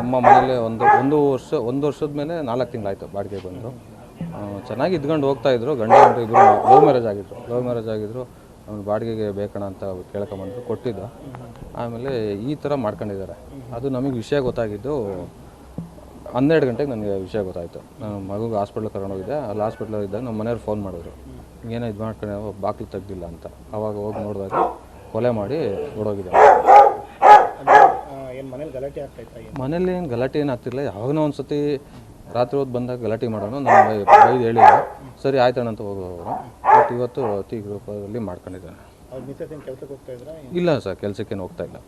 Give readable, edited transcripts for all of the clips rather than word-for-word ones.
ನಮ್ಮ ಮನೇಲಿ ಒಂದು ವರ್ಷದ ಮೇಲೆ 4 ತಿಂಗಳಾಯಿತು ಬಾಡಿಗೆ ಬಂದು. ಚೆನ್ನಾಗಿ ಇದ್ಕೊಂಡು ಹೋಗ್ತಾಯಿದ್ರು. ಗಂಡ ಹೆಂಡತಿ ಇಬ್ಬರು ಲವ್ ಮ್ಯಾರೇಜ್ ಆಗಿದ್ರು. ಅವ್ನು ಬಾಡಿಗೆಗೆ ಬೇಕಣ ಅಂತ ಕೇಳ್ಕೊಂಬಂದ್ರು, ಕೊಟ್ಟಿದ್ದ. ಆಮೇಲೆ ಈ ಥರ ಮಾಡ್ಕೊಂಡಿದ್ದಾರೆ. ಅದು ನಮಗೆ ವಿಷಯ ಗೊತ್ತಾಗಿದ್ದು 12 ಗಂಟೆಗೆ ನನಗೆ ವಿಷಯ ಗೊತ್ತಾಯಿತು. ನಾನು ಮಗುಗೆ ಹಾಸ್ಪಿಟ್ಲಿಗೆ ಕರ್ಕೊಂಡೋಗಿದ್ದೆ. ಅಲ್ಲಿ ಹಾಸ್ಪಿಟ್ಲಲ್ಲಿ ಇದ್ದಾಗ ನಮ್ಮ ಮನೆಯವ್ರು ಫೋನ್ ಮಾಡಿದ್ರು, ಏನೋ ಇದು ಮಾಡ್ಕೊಂಡು ಬಾಗಿಲು ತೆಗ್ದಿಲ್ಲ ಅಂತ. ಆವಾಗ ಹೋಗಿ ನೋಡಿದಾಗ ಕೊಲೆ ಮಾಡಿ ಓಡೋಗಿದ್ದಾರೆ. ಮನೇಲಿ ಏನು ಗಲಾಟೆ ಏನು ಆಗ್ತಿರಲಿಲ್ಲ. ಯಾವಾಗನೋ ಒಂದು ಸತಿ ರಾತ್ರಿ ಹೊತ್ತು ಬಂದಾಗ ಗಲಾಟೆ ಮಾಡೋಣ, ನಮ್ಮ ಬೈದು ಹೇಳಿದ್ರು. ಸರಿ ಆಯ್ತಣ್ಣ ಅಂತ ಹೋಗೋರು. ಬಟ್ ಇವತ್ತು ಟೀ ಗ್ರೂಪಲ್ಲಿ ಮಾಡ್ಕೊಂಡಿದ್ದಾನೆ. ಇಲ್ಲ ಸರ್, ಕೆಲಸಕ್ಕೇನು ಹೋಗ್ತಾ ಇಲ್ಲ.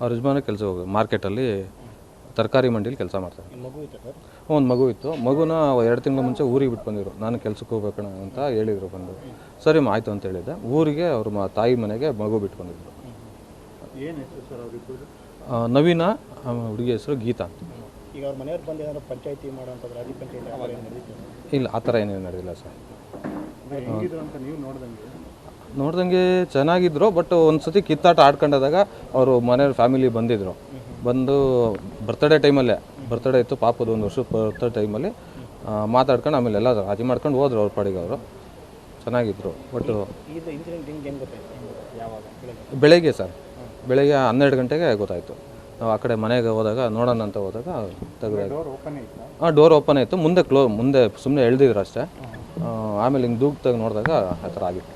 ಅವ್ರ ಯಜಮಾನ ಕೆಲಸ ಹೋಗೋದು, ಮಾರ್ಕೆಟಲ್ಲಿ ತರಕಾರಿ ಮಂಡಿಲಿ ಕೆಲಸ ಮಾಡ್ತಾರೆ. ಒಂದು ಮಗು ಇತ್ತು. ಮಗುನ 2 ತಿಂಗಳ ಮುಂಚೆ ಊರಿಗೆ ಬಿಟ್ಟು ಬಂದಿದ್ರು. ನಾನು ಕೆಲಸಕ್ಕೆ ಹೋಗ್ಬೇಕಣ ಅಂತ ಹೇಳಿದರು. ಬಂದು ಸರಿ ಆಯಿತು ಅಂತ ಹೇಳಿದ್ದೆ. ಊರಿಗೆ ಅವ್ರ ತಾಯಿ ಮನೆಗೆ ಮಗು ಬಿಟ್ಟು ಬಂದಿದ್ರು. ನವೀನ, ಹುಡುಗಿ ಹೆಸರು ಗೀತಾ ಅಂತ. ಈಗ ಅವ್ರ ಮನೆಯವ್ರು ಬಂದು ಏನಾದ್ರು ಪಂಚಾಯತಿ ಮಾಡೋಂಥದ್ದು, ರಾಜ್ಯ ಪಂಚಾಯತಿ ಇಲ್ಲ, ಆ ಥರ ಏನೇನು ನಡೆದಿಲ್ಲ ಸರ್. ನೋಡ್ದಂಗೆ ಚೆನ್ನಾಗಿದ್ರು. ಬಟ್ ಒಂದು ಸತಿ ಕಿತ್ತಾಟ ಆಡ್ಕೊಂಡಾಗ ಅವರು ಮನೆಯವ್ರ ಫ್ಯಾಮಿಲಿ ಬಂದಿದ್ದರು. ಬಂದು ಬರ್ತಡೇ ಇತ್ತು ಪಾಪದ, 1 ವರ್ಷದ ಬರ್ತಡೇ ಟೈಮಲ್ಲಿ ಮಾತಾಡ್ಕೊಂಡು ಆಮೇಲೆ ಎಲ್ಲ ರಾಜಿ ಮಾಡ್ಕೊಂಡು ಹೋದ್ರು ಅವ್ರ ಪಾಡಿಗೆ. ಅವರು ಚೆನ್ನಾಗಿದ್ದರು. ಬಟ್ ಬೆಳಗ್ಗೆ ಸರ್, ಬೆಳಗ್ಗೆ 12 ಗಂಟೆಗೆ ಗೊತ್ತಾಯಿತು. ನಾವು ಆ ಕಡೆ ಮನೆಗೆ ಹೋದಾಗ ನೋಡೋಣ ಅಂತ ಹೋದಾಗ ತೆಗೆದಾಗ ಡೋರ್ ಓಪನ್ ಆಯಿತು. ಮುಂದೆ ಸುಮ್ಮನೆ ಎಳ್ದಿದ್ರು ಅಷ್ಟೇ. ಆಮೇಲೆ ಹಿಂಗೆ ದೂಗ್ತಾಗ ನೋಡಿದಾಗ ಆ ಥರ ಆಗಿತ್ತು.